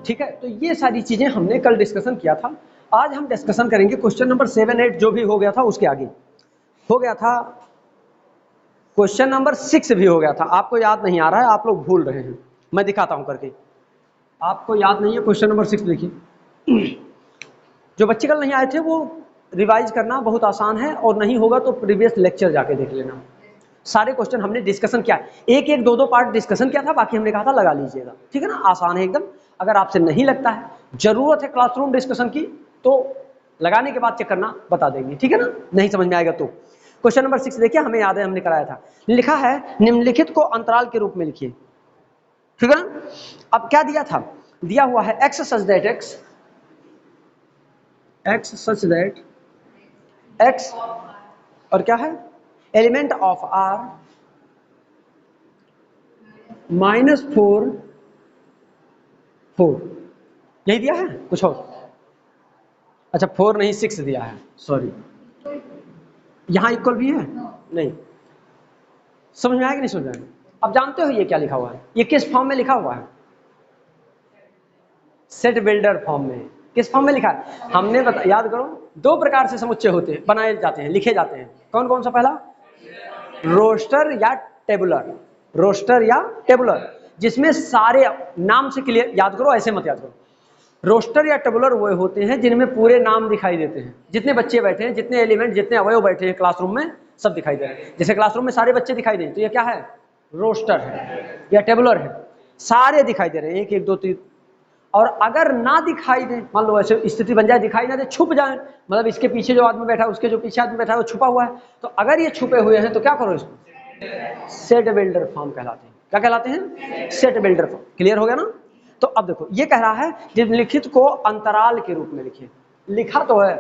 ठीक है, तो ये सारी चीजें हमने कल डिस्कशन किया था। आज हम डिस्कशन करेंगे क्वेश्चन नंबर 7, 8 जो भी हो गया था उसके आगे हो गया था। क्वेश्चन नंबर 6 भी हो गया था, आपको याद नहीं आ रहा है, आप लोग भूल रहे हैं। मैं दिखाता हूं करके, आपको याद नहीं है। क्वेश्चन नंबर 6 देखिए, जो बच्चे कल नहीं आए थे वो रिवाइज करना बहुत आसान है, और नहीं होगा तो प्रीवियस लेक्चर जाके देख लेना। सारे क्वेश्चन हमने डिस्कशन किया, एक एक दो दो पार्ट डिस्कशन किया था, बाकी हमने कहा था लगा लीजिएगा, ठीक है ना, आसान है एकदम। अगर आपसे नहीं लगता है, जरूरत है क्लासरूम डिस्कशन की, तो लगाने के बाद चेक करना, बता देंगे, ठीक है ना। नहीं समझ में आएगा तो क्वेश्चन नंबर 6 देखिए, हमें याद है हमने कराया था। लिखा है निम्नलिखित को अंतराल के रूप में लिखिए, ठीक है ना। अब क्या दिया था, दिया हुआ है x such that x such that x, और क्या है, एलिमेंट ऑफ r -4 4, यही दिया है, कुछ और? अच्छा 4 नहीं 6 दिया है, सॉरी। यहां इक्वल भी है नहीं, समझ में आया कि नहीं समझ में आया? अब जानते हो ये क्या लिखा हुआ है, ये किस फॉर्म में लिखा हुआ है? सेट बिल्डर फॉर्म में। किस फॉर्म में लिखा है हमने याद करो, दो प्रकार से समुच्चय होते हैं, बनाए जाते हैं, लिखे जाते हैं। कौन कौन सा? पहला रोस्टर या टेबुलर, रोस्टर या टेबुलर, जिसमें सारे नाम से क्लियर याद करो, ऐसे मत याद करो। रोस्टर या टेबुलर वो होते हैं जिनमें पूरे नाम दिखाई देते हैं, जितने बच्चे बैठे हैं, जितने एलिमेंट, जितने अवयव बैठे हैं क्लासरूम में, सब दिखाई दे रहे हैं। जैसे क्लासरूम में सारे बच्चे दिखाई दें तो ये क्या है, रोस्टर है या टेबुलर है, सारे दिखाई दे रहे हैं, 1 1 2 3। और अगर ना दिखाई दे, मान लो ऐसे स्थिति बन जाए, दिखाई ना दे, छुप जाए, मतलब इसके पीछे जो आदमी बैठा है, उसके जो पीछे आदमी बैठा है वो छुपा हुआ है, तो अगर ये छुपे हुए हैं तो क्या करो, इसको सेट बिल्डर फॉर्म कहलाते हैं। क्या कहलाते हैं? Set builder form. क्लियर हो गया ना। तो अब देखो ये कह रहा है निम्नलिखित को अंतराल के रूप में लिखिए, लिखा तो है,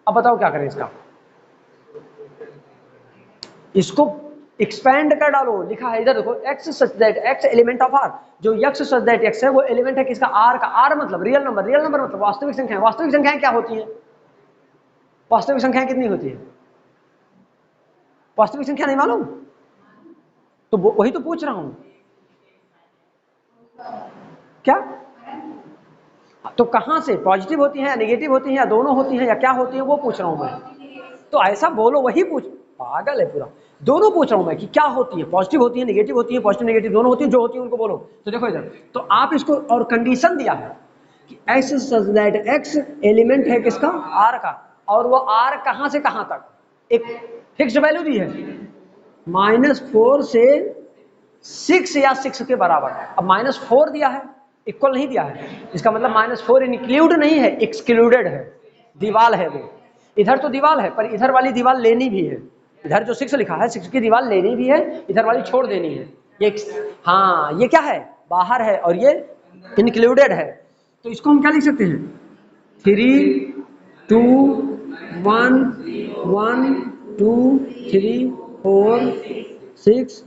अब बताओ क्या करें इसका, इसको एक्सपेंड कर डालो। लिखा है इधर देखो, x such that x element of r, जो x सच दैट x है वो एलिमेंट है किसका, r का। r मतलब रियल नंबर, रियल नंबर मतलब वास्तविक संख्या। वास्तविक संख्याएं क्या होती हैं? वास्तविक संख्याएं कितनी होती है? वास्तविक संख्या नहीं मालूम? तो वही तो पूछ रहा हूं। क्या? तो कहां से पॉजिटिव होती है या नेगेटिव होती है या दोनों होती हैं या क्या होती है, वो पूछ रहा हूं मैं। तो ऐसा बोलो, वही पूछ, पागल है पूरा। दोनों पूछ रहा हूं मैं कि क्या होती है, पॉजिटिव होती है, नेगेटिव होती है, पॉजिटिव नेगेटिव दोनों होती है, जो होती है उनको बोलो। तो देखो इधर, तो आप इसको, और कंडीशन दिया है कि x such that x element है किसका, r का, और वो r कहां से कहां तक, एक फिक्स्ड वैल्यू दी है, -4 से 6 या 6 के बराबर। अब -4 दिया है, इक्वल नहीं दिया है, इसका मतलब -4 इंक्लूड नहीं है, एक्सक्लूडेड है, दीवाल है वो। इधर तो दीवाल है, पर इधर वाली दीवाल लेनी भी है। इधर जो 6 लिखा है, 6 की दीवाल लेनी भी है, इधर वाली छोड़ देनी है। ये हाँ, ये क्या है, बाहर है, और ये इंक्लूडेड है। तो इसको हम क्या लिख सकते हैं, 3 2 1 1 2 3 4 6।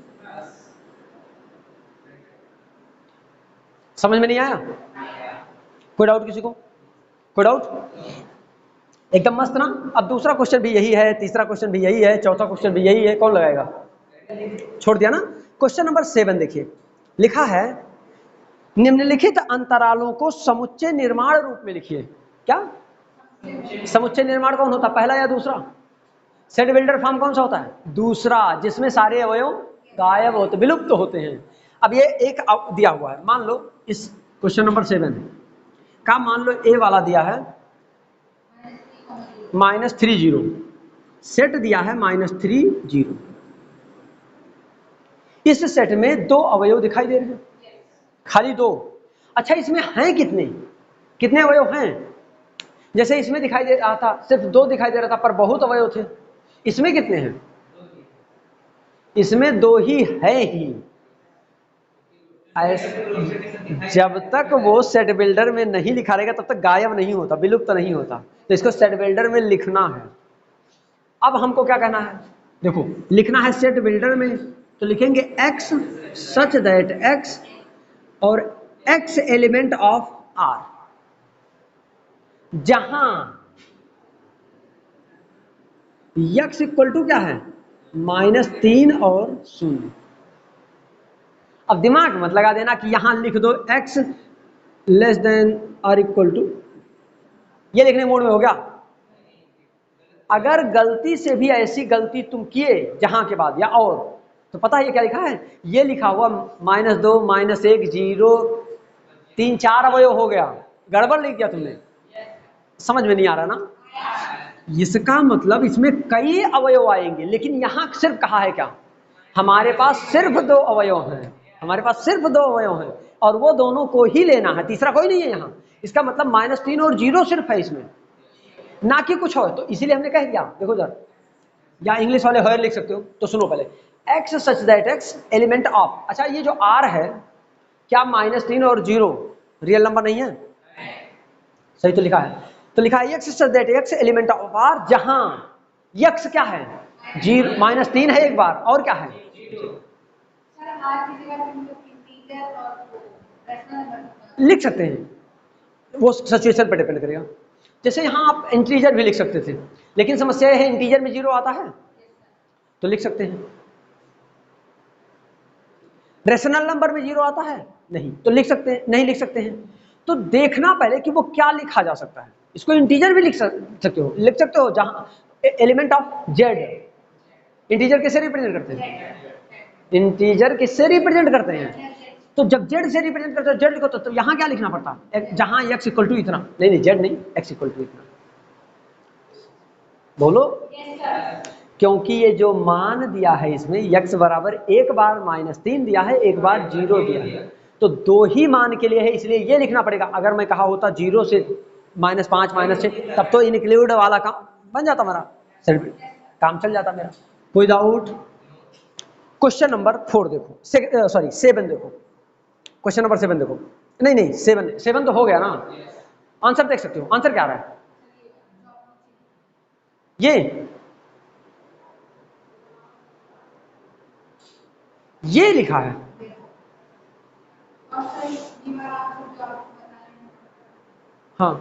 समझ में नहीं आया? कोई डाउट किसी को? कोई डाउट? एकदम मस्त ना। अब दूसरा क्वेश्चन भी यही है, तीसरा क्वेश्चन भी यही है, चौथा क्वेश्चन भी यही है, कौन लगाएगा? छोड़ दिया ना। क्वेश्चन नंबर 7 देखिए, लिखा है निम्नलिखित अंतरालों को समुच्चय निर्माण रूप में लिखिए। क्या समुच्चय निर्माण कौन होता है, पहला या दूसरा? सेट बिल्डर फॉर्म कौन सा होता है? दूसरा, जिसमें सारे अवयव गायब होते, विलुप्त होते हैं। अब ये एक दिया हुआ है, मान लो इस क्वेश्चन नंबर 7 का, मान लो ए वाला दिया है -30, सेट दिया है -30। इस सेट में 2 अवयव दिखाई दे रहे हैं, खाली 2। अच्छा इसमें हैं कितने, कितने अवयव हैं? जैसे इसमें दिखाई दे रहा था सिर्फ 2 दिखाई दे रहा था, पर बहुत अवयव थे। इसमें कितने हैं? इसमें 2 ही है ही। जब तक वो सेट बिल्डर में नहीं लिखा रहेगा तब तक गायब नहीं होता, विलुप्त नहीं होता। तो इसको सेट बिल्डर में लिखना है। अब हमको क्या कहना है, देखो लिखना है सेट बिल्डर में, तो लिखेंगे x सच दैट x और x एलिमेंट ऑफ r, जहां x इक्वल टू क्या है, -3 और 0। अब दिमाग मत लगा देना कि यहां लिख दो x less than or equal to, ये लिखने मोड में हो गया। अगर गलती से भी ऐसी गलती तुम किए जहां के बाद या और, तो पता है ये क्या लिखा है, ये लिखा हुआ -2 -1 0 3 4 अवयव हो गया, गड़बड़ लिख दिया तुमने, समझ में नहीं आ रहा ना। इसका मतलब इसमें कई अवयव आएंगे, लेकिन यहां सिर्फ कहा है क्या, हमारे पास सिर्फ 2 अवयव हैं, हमारे पास सिर्फ 2 अवयव हैं और वो दोनों को ही लेना है, तीसरा कोई नहीं है यहाँ। इसका मतलब -3 और 0 सिर्फ है इसमें, ना कि कुछ और। तो इसीलिए हमने कह दिया, देखो जरा, या इंग्लिश वाले हर लिख सकते हो, तो सुनो पहले, x such that x element of, अच्छा ये जो r है क्या -3 और 0 रियल नंबर नहीं है, सही तो लिखा है, तो लिखा है x such that x element of r, जहां x क्या है 0 -3 है एक बार, और क्या है, लिख सकते हैं, वो सिचुएशन पर डिपेंड करेगा। जैसे यहाँ आप इंटीजर भी लिख सकते थे, लेकिन समस्या है इंटीजर में 0 आता है, तो लिख सकते हैं। रेशनल नंबर में 0 आता है नहीं, तो लिख सकते हैं, नहीं लिख सकते हैं। तो देखना पहले कि वो क्या लिखा जा सकता है। इसको इंटीजर भी लिख सकते हो जहां एलिमेंट ऑफ जेड, इंटीजर किससे रिप्रेजेंट करते हैं, इंटीजर किससे रिप्रेजेंट करते हैं, तो जब जेड से रिप्रेजेंट करते हो जेड लिखो, तो यहाँ क्या लिखना पड़ता है, जहां x इक्वल टू इतना, नहीं जेड नहीं, x इक्वल टू इतना, बोलो क्योंकि ये जो मान दिया है इसमें x बराबर एक बार -3 दिया है, एक बार 0 दिया है, तो 2 ही मान के लिए है, इसलिए ये लिखना पड़ेगा। अगर मैं कहा होता 0 से -5 -6, तब तो इनक्लूड वाला काम बन जाता मेरा, काम चल जाता मेरा, कोई डाउट। क्वेश्चन नंबर 4 देखो, सॉरी 7 देखो, क्वेश्चन नंबर 7 देखो, नहीं 7 तो हो गया ना, आंसर देख सकते हो, आंसर क्या आ रहा है, ये लिखा है, हाँ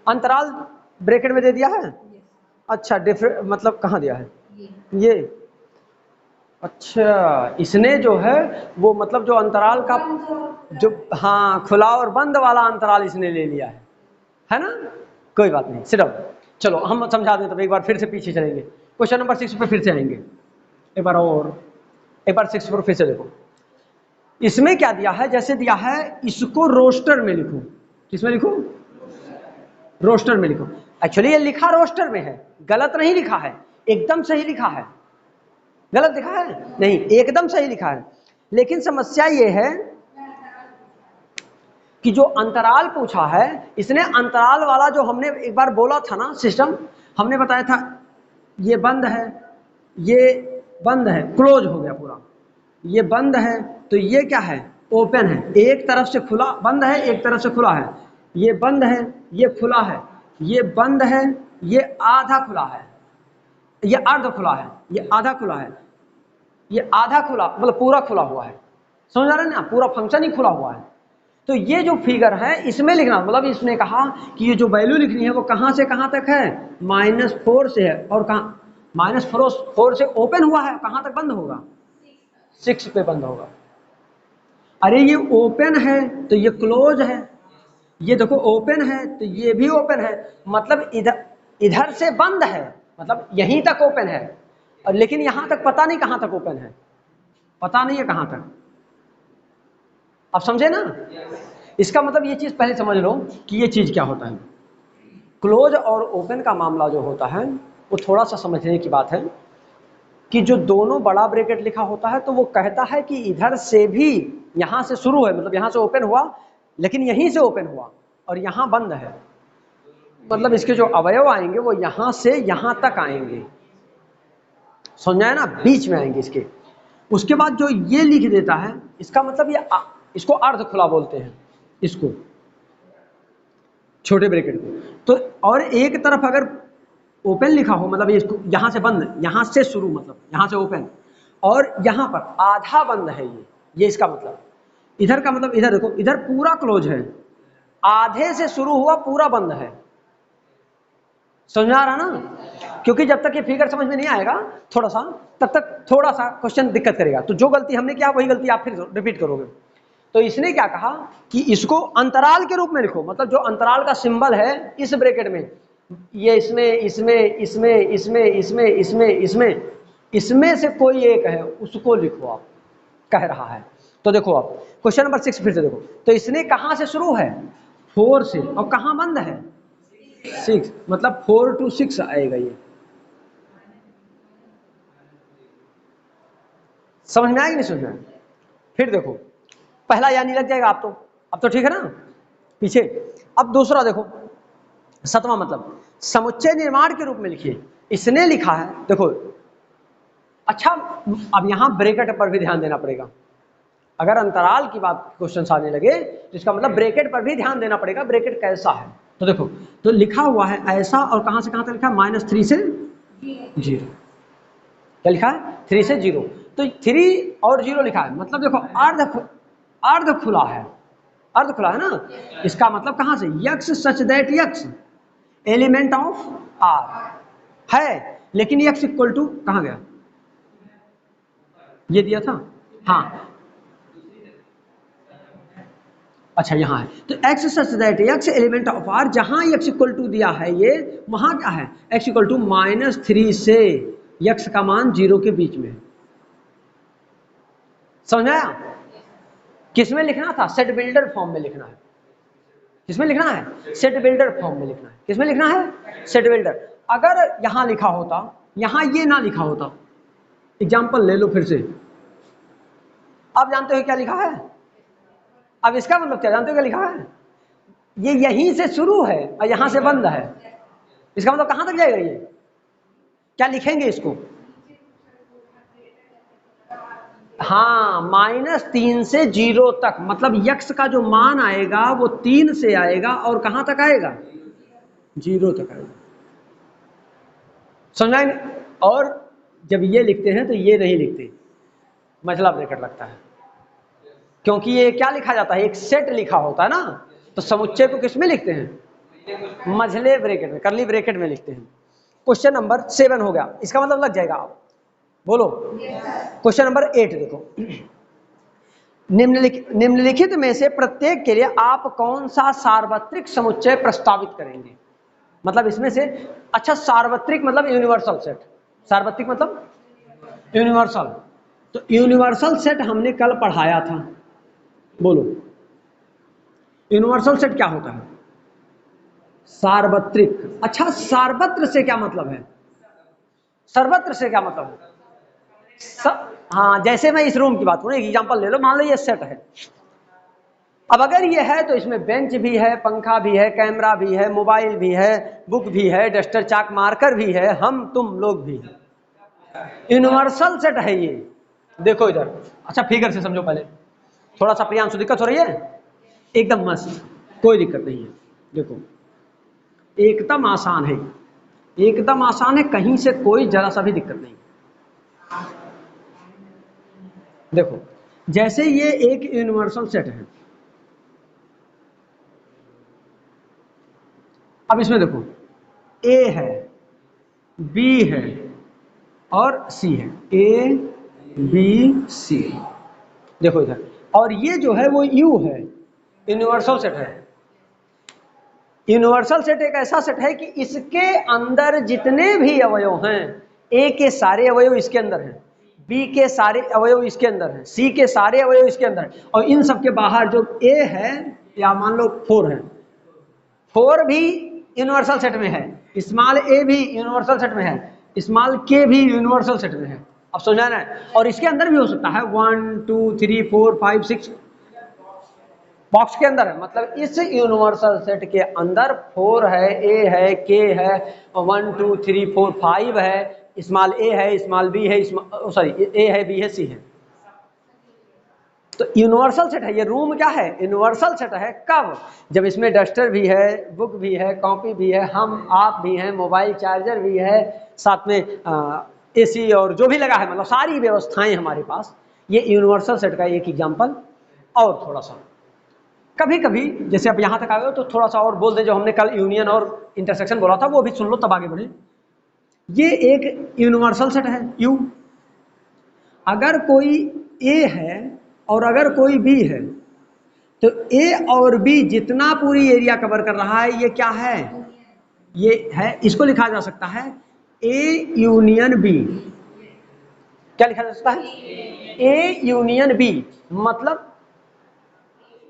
अंतराल ब्रैकेट में दे दिया है, अच्छा डिफरेंट मतलब कहाँ दिया है ये, अच्छा इसने जो है वो मतलब जो अंतराल का जो, हाँ खुला और बंद वाला अंतराल इसने ले लिया है ना, कोई बात नहीं, सिर्फ चलो हम समझा दें, तो एक बार फिर से पीछे चलेंगे, क्वेश्चन नंबर 6 पे फिर से आएंगे, एक बार और, एक बार 6 पर फिर से देखो, इसमें क्या दिया है, जैसे दिया है इसको रोस्टर में लिखो, किसमें लिखो, रोस्टर में लिखो। एक्चुअली ये लिखा रोस्टर में है, गलत नहीं लिखा है, एकदम सही लिखा है, गलत लिखा है नहीं, एकदम सही लिखा है। लेकिन समस्या ये है कि जो अंतराल पूछा है, इसने अंतराल वाला जो हमने एक बार बोला था ना सिस्टम, हमने बताया था ये बंद है, ये बंद है, क्लोज हो गया पूरा, ये बंद है, तो ये क्या है, ओपन है, एक तरफ से खुला बंद है, एक तरफ से खुला है, ये बंद है, ये खुला है, ये बंद है, ये आधा खुला है, ये अर्ध खुला है, ये आधा खुला है, ये आधा खुला मतलब पूरा खुला हुआ है, समझ आ रहे हैं ना, पूरा फंक्शन ही खुला हुआ है। तो ये जो फिगर है इसमें लिखना, मतलब इसने कहा कि ये जो वैल्यू लिखनी है वो कहां से कहां तक है, -4 से है, और कहां -4 से ओपन हुआ है, कहां तक बंद होगा, 6 पे बंद होगा। अरे ये ओपन है तो ये क्लोज है, ये देखो ओपन है तो ये भी ओपन है, मतलब इधर से बंद है, मतलब यहीं तक ओपन है, और लेकिन यहां तक पता नहीं कहां तक ओपन है, पता नहीं है कहां तक, आप समझे ना। इसका मतलब ये चीज पहले समझ लो कि ये चीज क्या होता है, क्लोज और ओपन का मामला जो होता है वो थोड़ा सा समझने की बात है, कि जो दोनों बड़ा ब्रैकेट लिखा होता है तो वो कहता है कि इधर से भी, यहां से शुरू है मतलब यहां से ओपन हुआ, लेकिन यहीं से ओपन हुआ और यहां बंद है, मतलब इसके जो अवयव आएंगे वो यहां से यहां तक आएंगे, समझ आया ना, बीच में आएंगे इसके। उसके बाद जो ये लिख देता है, इसका मतलब ये इसको अर्ध खुला बोलते हैं, इसको छोटे ब्रैकेट को। तो और एक तरफ अगर ओपन लिखा हो, मतलब इसको यहां से बंद, यहां से शुरू मतलब यहां से ओपन, और यहां पर आधा बंद है, ये इसका मतलब, इधर का मतलब इधर देखो, इधर पूरा क्लोज है, आधे से शुरू हुआ पूरा बंद है, समझ आ रहा ना। क्योंकि जब तक ये फिगर समझ में नहीं आएगा थोड़ा सा, तब तक थोड़ा सा क्वेश्चन दिक्कत करेगा। तो जो गलती हमने किया वही गलती आप फिर रिपीट करोगे। तो इसने क्या कहा कि इसको अंतराल के रूप में लिखो, मतलब जो अंतराल का सिंबल है इस ब्रैकेट में, ये इसमें इसमें इसमें इसमें इसमें इसमें इसमें इसमें से कोई एक है उसको लिखो आप, कह रहा है। तो देखो आप क्वेश्चन नंबर 6 फिर से देखो। तो इसने कहां से शुरू है, 4 से, और कहां बंद है 6, मतलब 4 to 6 आएगा ये। समझ में आएगी नहीं समझ में? फिर देखो पहला यानी लग जाएगा आप तो, अब तो ठीक है ना पीछे। अब दूसरा देखो 7वां, मतलब समुच्चय निर्माण के रूप में लिखिए। इसने लिखा है देखो, अच्छा अब यहां ब्रैकेट पर भी ध्यान देना पड़ेगा। अगर अंतराल की बात क्वेश्चन आने लगे तो इसका मतलब ब्रैकेट पर भी ध्यान देना पड़ेगा, ब्रैकेट कैसा है। तो देखो तो लिखा हुआ है ऐसा, और कहां से कहां तक लिखा है, -3 से 0। क्या लिखा है, 3 से 0। तो 3 और 0 लिखा है, मतलब देखो अर्ध खुला है, अर्ध खुला है ना। इसका मतलब कहां से, x such that x element of R है, लेकिन यक्स इक्वल टू कहां गया, ये दिया था, हाँ अच्छा यहाँ है। तो x such that x element of r, जहां x इक्वल टू दिया है ये, वहां क्या है, x इक्वल टू -3 से x का मान 0 के बीच में है। समझ आया? किसमें लिखना था, सेट बिल्डर फॉर्म में लिखना है। किसमें लिखना है, सेट बिल्डर फॉर्म में लिखना है। किसमें लिखना है, सेट बिल्डर। अगर यहां लिखा होता, यहां ये ना लिखा होता, एग्जाम्पल ले लो फिर से। आप जानते हो क्या लिखा है, अब इसका मतलब क्या जानते हो क्या लिखा है, ये यहीं से शुरू है और यहां से बंद है। इसका मतलब कहां तक जाएगा ये, क्या लिखेंगे इसको, हाँ -3 से 0 तक, मतलब यक्स का जो मान आएगा वो 3 से आएगा और कहां तक आएगा, 0 तक आएगा। समझ में? और जब ये लिखते हैं तो ये नहीं लिखते, मझला ब्रैकेट लगता है, क्योंकि ये क्या लिखा जाता है, एक सेट लिखा होता है ना। तो समुच्चय को किस में लिखते हैं, मझले ब्रैकेट में, करली ब्रैकेट में लिखते हैं। क्वेश्चन नंबर 7 हो गया, इसका मतलब लग जाएगा आप बोलो। क्वेश्चन नंबर 8 देखो, निम्नलिखित में से प्रत्येक के लिए आप कौन सा सार्वत्रिक समुच्चय प्रस्तावित करेंगे। मतलब इसमें से, अच्छा सार्वत्रिक मतलब यूनिवर्सल सेट, सार्वत्रिक मतलब यूनिवर्सल। तो यूनिवर्सल सेट हमने कल पढ़ाया था, बोलो यूनिवर्सल सेट क्या होता है, सार्वत्रिक। अच्छा सार्वत्र से क्या मतलब है, सर्वत्र से क्या मतलब है, हाँ जैसे मैं इस रूम की बात करूं, एक एग्जांपल ले लो, मान लो ये सेट है। अब अगर ये है तो इसमें बेंच भी है, पंखा भी है, कैमरा भी है, मोबाइल भी है, बुक भी है, डस्टर चाक मार्कर भी है, हम तुम लोग भी है। यूनिवर्सल सेट है ये। देखो इधर, अच्छा फिगर से समझो पहले, थोड़ा सा प्रियांशु दिक्कत हो रही है, एकदम मस्त, कोई दिक्कत नहीं है। देखो एकदम आसान है, एकदम आसान है, कहीं से कोई जरा सा भी दिक्कत नहीं। देखो जैसे ये एक यूनिवर्सल सेट है, अब इसमें देखो ए है, बी है और सी है, ए बी सी, देखो इधर, और ये जो है वो यू है, यूनिवर्सल सेट है। यूनिवर्सल सेट एक ऐसा सेट है कि इसके अंदर जितने भी अवयव हैं, ए के सारे अवयव इसके अंदर हैं, बी के सारे अवयव इसके अंदर हैं, सी के सारे अवयव इसके अंदर हैं, और इन सब के बाहर जो ए है, या मान लो 4 है, 4 भी यूनिवर्सल सेट में है, स्मॉल ए भी यूनिवर्सल सेट में है, स्मॉल के भी यूनिवर्सल सेट में है। अब समझाना है, और इसके अंदर भी हो सकता है 1 2 3 4 5 6 बॉक्स के अंदर है, मतलब इस यूनिवर्सल सेट के अंदर 4 है, ए है, के है, 1 2 3 4 5 है, स्मॉल ए है, स्मॉल बी है, सॉरी ए है, बी है, सी है। तो यूनिवर्सल सेट है ये। रूम क्या है, यूनिवर्सल सेट है कब, जब इसमें डस्टर भी है, बुक भी है, कॉपी भी है, हम आप भी हैं, मोबाइल चार्जर भी है, साथ में एसी और जो भी लगा है, मतलब सारी व्यवस्थाएं हमारे पास। ये यूनिवर्सल सेट का एक एग्जांपल। और थोड़ा सा कभी कभी जैसे अब यहां तक आ गए तो थोड़ा सा और बोल दे, जो हमने कल यूनियन और इंटरसेक्शन बोला था वो भी सुन लो तब आगे बढ़े। ये एक यूनिवर्सल सेट है U। अगर कोई A है और अगर कोई B है, तो A और B जितना पूरी एरिया कवर कर रहा है, ये क्या है? ये है, इसको लिखा जा सकता है A यूनियन B। क्या लिखा जा सकता है? A union B। मतलब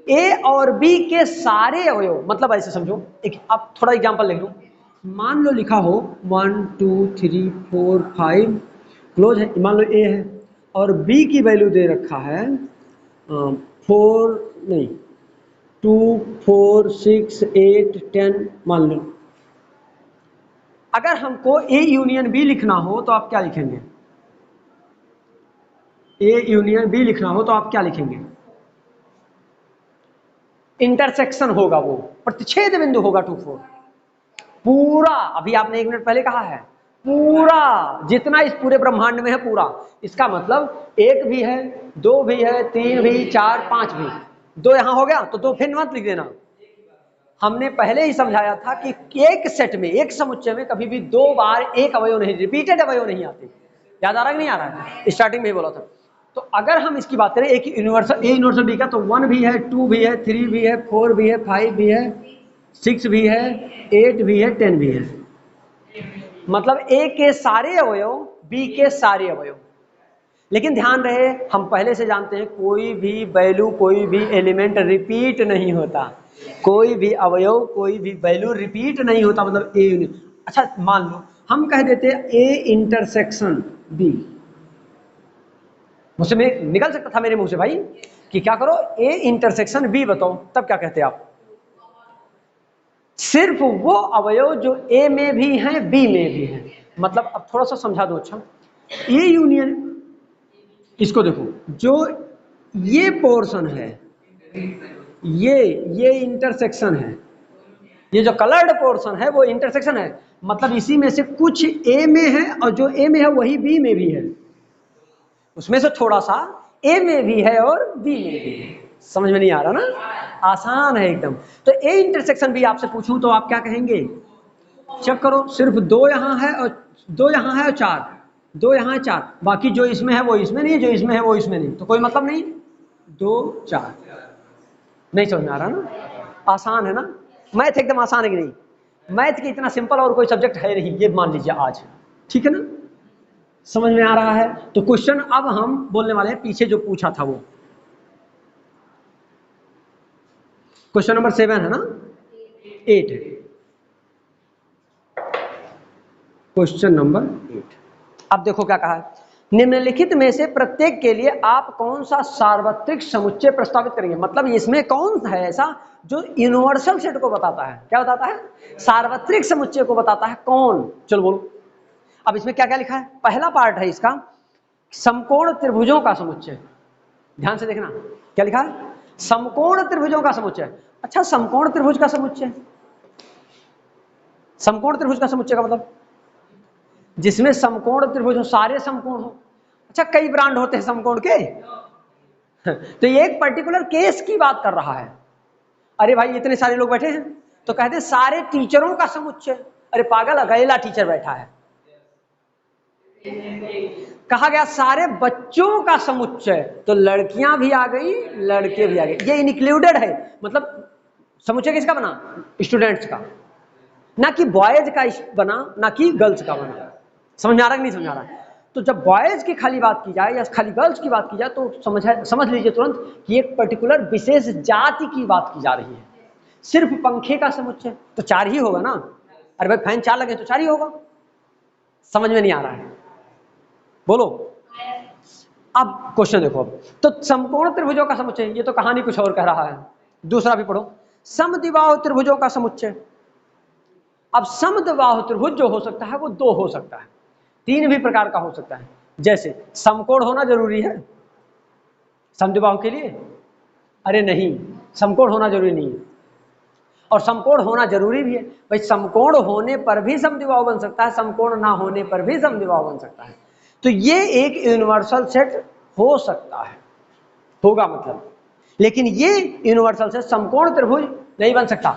A और B के सारे अवयव, मतलब ऐसे समझो, एक अब थोड़ा एग्जांपल लिख लो। मान लो लिखा हो 1 2 3 4 5, क्लोज है, मान लो A है और B की वैल्यू दे रखा है 4 नहीं 2 4 6 8 10 मान लो। अगर हमको A यूनियन B लिखना हो तो आप क्या लिखेंगे? A यूनियन B लिखना हो तो आप क्या लिखेंगे? इंटरसेक्शन होगा, वो प्रतिच्छेद बिंदु होगा 2 4। पूरा, अभी आपने 1 मिनट पहले कहा है, पूरा जितना इस पूरे ब्रह्मांड में है पूरा, इसका मतलब 1 भी है, 2 भी है, 3 भी, 4 5 भी। 2 यहां हो गया तो 2 फिर मत लिख देना। हमने पहले ही समझाया था कि एक सेट में, एक समुच्चय में कभी भी 2 बार एक अवयव नहीं, रिपीटेड अवयव नहीं आते। याद आ रहा है कि नहीं आ रहा है? स्टार्टिंग में ही बोला था। तो अगर हम इसकी बात करें एक यूनिवर्सल A यूनिवर्सल B का, तो 1 भी है, 2 भी है, 3 भी है, 4 भी है, 5 भी है, 6 भी है, 8 भी है, 10 भी है। मतलब A के सारे अवयव, B के सारे अवयव। लेकिन ध्यान रहे, हम पहले से जानते हैं कोई भी वैल्यू, कोई भी एलिमेंट रिपीट नहीं होता। कोई भी अवयव, कोई भी वैल्यू रिपीट नहीं होता, मतलब A यूनिट। अच्छा मान लो हम कह देते हैं A इंटरसेक्शन B। मुझसे निकल सकता था मेरे मुंह से भाई कि क्या करो A इंटरसेक्शन B बताओ, तब क्या कहते आप? सिर्फ वो अवयव जो A में भी हैं B में भी हैं। मतलब अब थोड़ा सा समझा दो। अच्छा A यूनियन, इसको देखो, जो ये पोर्शन है, ये इंटरसेक्शन है, ये जो कलर्ड पोर्शन है वो इंटरसेक्शन है। मतलब इसी में से कुछ A में है और जो A में है वही B में भी है, उसमें से थोड़ा सा A में भी है और B में भी है। समझ में नहीं आ रहा ना? आसान है एकदम। तो A इंटरसेक्शन भी आपसे पूछूं तो आप क्या कहेंगे? चेक करो, सिर्फ 2 यहाँ है और 2 यहाँ है और 4, 2 यहाँ है 4, बाकी जो इसमें है वो इसमें नहीं, जो इसमें है वो इसमें नहीं, तो कोई मतलब नहीं। 2 4, नहीं समझ में आ रहा ना? आसान है ना? मैथ एकदम आसान है कि नहीं? मैथ की इतना सिंपल और कोई सब्जेक्ट है नहीं, ये मान लीजिए आज। ठीक है ना? समझ में आ रहा है? तो क्वेश्चन अब हम बोलने वाले हैं, पीछे जो पूछा था वो क्वेश्चन नंबर 7 है ना? 8 है क्वेश्चन नंबर 8। अब देखो क्या कहा है, निम्नलिखित में से प्रत्येक के लिए आप कौन सा सार्वत्रिक समुच्चय प्रस्तावित करेंगे। मतलब इसमें कौन है ऐसा जो यूनिवर्सल सेट को बताता है? क्या बताता है? सार्वत्रिक समुच्चय को बताता है। कौन? चलो बोलो। अब इसमें क्या क्या लिखा है? पहला पार्ट है इसका समकोण त्रिभुजों का समुच्चय। ध्यान से देखना क्या लिखा है, समकोण त्रिभुजों का समुच्चय। अच्छा समकोण त्रिभुज का समुच्चय, समकोण त्रिभुज का समुच्चय का मतलब जिसमें समकोण त्रिभुज हो, सारे समकोण हो। अच्छा कई ब्रांड होते हैं समकोण के, तो ये एक पर्टिकुलर केस की बात कर रहा है। अरे भाई इतने सारे लोग बैठे हैं तो कहते सारे टीचरों का समुच्चय। अरे पागल, अकेला टीचर बैठा है। कहा गया सारे बच्चों का समुच्चय, तो लड़कियां भी आ गई, लड़के भी आ गए, ये इंक्लूडेड है। मतलब समुच्चय किसका बना? स्टूडेंट्स का, ना कि बॉयज का बना, ना कि गर्ल्स का बना। समझ में आ रहा है कि नहीं समझ आ रहा है? तो जब बॉयज की खाली बात की जाए या खाली गर्ल्स की बात की जाए तो समझ लीजिए तुरंत कि एक पर्टिकुलर विशेष जाति की बात की जा रही है। सिर्फ पंखे का समुच्चय तो 4 ही होगा ना? अरे भाई फैन 4 लगे तो 4 ही होगा। समझ में नहीं आ रहा है? बोलो। अब क्वेश्चन देखो, तो समकोण त्रिभुजों का समुच्चय, ये तो कहानी कुछ और कह रहा है। दूसरा भी पढ़ो, समद्विबाहु त्रिभुजों का समुच्चय। अब समद्विबाहु त्रिभुज जो हो सकता है वो 2 हो सकता है, 3 भी प्रकार का हो सकता है। जैसे समकोण होना जरूरी है समद्विबाहु के लिए? अरे नहीं, समकोण होना जरूरी नहीं है, और समकोण होना जरूरी भी है। भाई समकोण होने पर भी समद्विबाहु बन सकता है, समकोण ना होने पर भी समद्विबाहु बन सकता है। तो ये एक यूनिवर्सल सेट हो सकता है, होगा मतलब, लेकिन ये यूनिवर्सल सेट समकोण त्रिभुज नहीं बन सकता।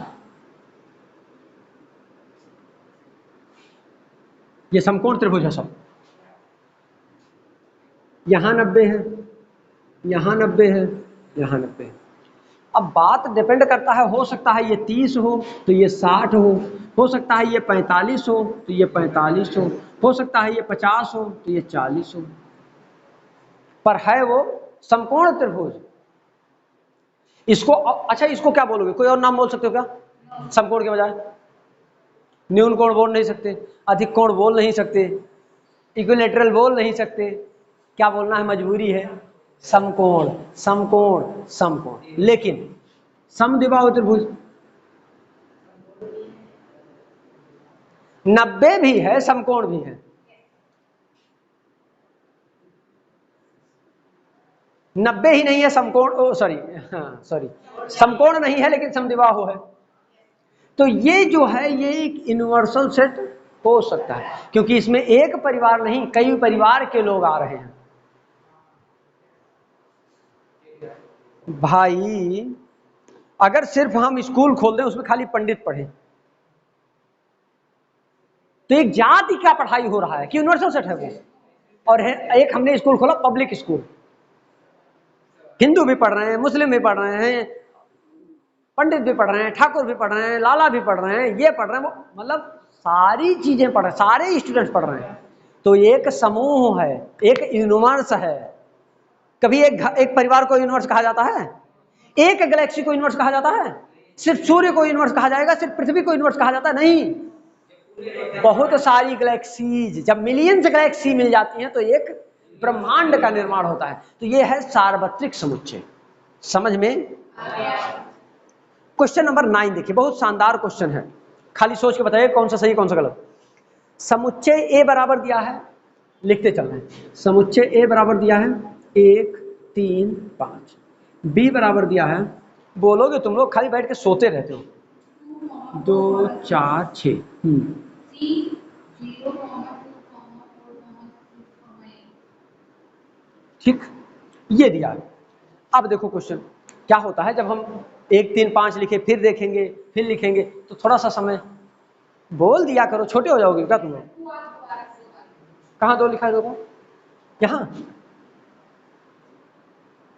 ये समकोण त्रिभुज है सब। यहाँ 90 है, यहाँ 90 है, यहाँ 90 है। अब बात डिपेंड करता है, हो सकता है ये 30 हो तो ये 60 हो सकता है ये 45 हो तो ये 45 हो सकता है ये 50 हो तो ये 40 हो, पर है वो समकोण त्रिभुज। इसको अच्छा, इसको क्या बोलोगे? कोई और नाम बोल सकते हो क्या समकोण के बजाय? न्यून कोण बोल नहीं सकते, अधिक कोण बोल नहीं सकते, इक्विलेटरल बोल नहीं सकते, क्या बोलना है, मजबूरी है, समकोण समकोण समकोण। लेकिन समद्विबाहु त्रिभुज 90 भी है, समकोण भी है। 90 ही नहीं है समकोण, सॉरी सॉरी, समकोण नहीं है लेकिन समद्विबाहु है। तो ये जो है ये एक यूनिवर्सल सेट हो सकता है, क्योंकि इसमें एक परिवार नहीं कई परिवार के लोग आ रहे हैं। भाई अगर सिर्फ हम स्कूल खोल दें उसमें खाली पंडित पढ़े तो एक जाति का पढ़ाई हो रहा है कि यूनिवर्सल सेट है वो। और है एक हमने स्कूल खोला पब्लिक स्कूल, हिंदू भी पढ़ रहे हैं, मुस्लिम भी पढ़ रहे हैं, पंडित भी पढ़ रहे हैं, ठाकुर भी पढ़ रहे हैं, लाला भी पढ़ रहे हैं, ये पढ़ रहे हैं, वो मतलब सारी चीजें पढ़ रहे हैं, सारे स्टूडेंट्स पढ़ रहे हैं। तो एक समूह है, एक यूनिवर्स है। कभी एक परिवार को यूनिवर्स कहा जाता है? एक गैलेक्सी को यूनिवर्स कहा जाता है? सिर्फ सूर्य को यूनिवर्स कहा जाएगा? सिर्फ पृथ्वी को यूनिवर्स कहा जाता है? नहीं, बहुत सारी गैलेक्सीज, जब मिलियंस गैलेक्सी मिल जाती हैं तो एक ब्रह्मांड का निर्माण होता है। तो ये है सार्वत्रिक समुच्चय। समझ में? क्वेश्चन नंबर 9 देखिए, बहुत शानदार क्वेश्चन है, खाली सोच के बताइए कौन सा सही कौन सा गलत। समुच्चय ए बराबर दिया है, लिखते चल रहे हैं। समुच्चय ए बराबर दिया है 1 3 5, बी बराबर दिया है, बोलोगे तुम लोग खाली बैठ के सोते रहते हो, 2 4 6। ठीक, ये दिया है। अब देखो क्वेश्चन क्या होता है, जब हम 1 3 5 लिखे फिर देखेंगे फिर लिखेंगे तो थोड़ा सा समय बोल दिया करो, छोटे हो जाओगे क्या तुम लोग? कहाँ 2 लिखा है? देखो यहाँ,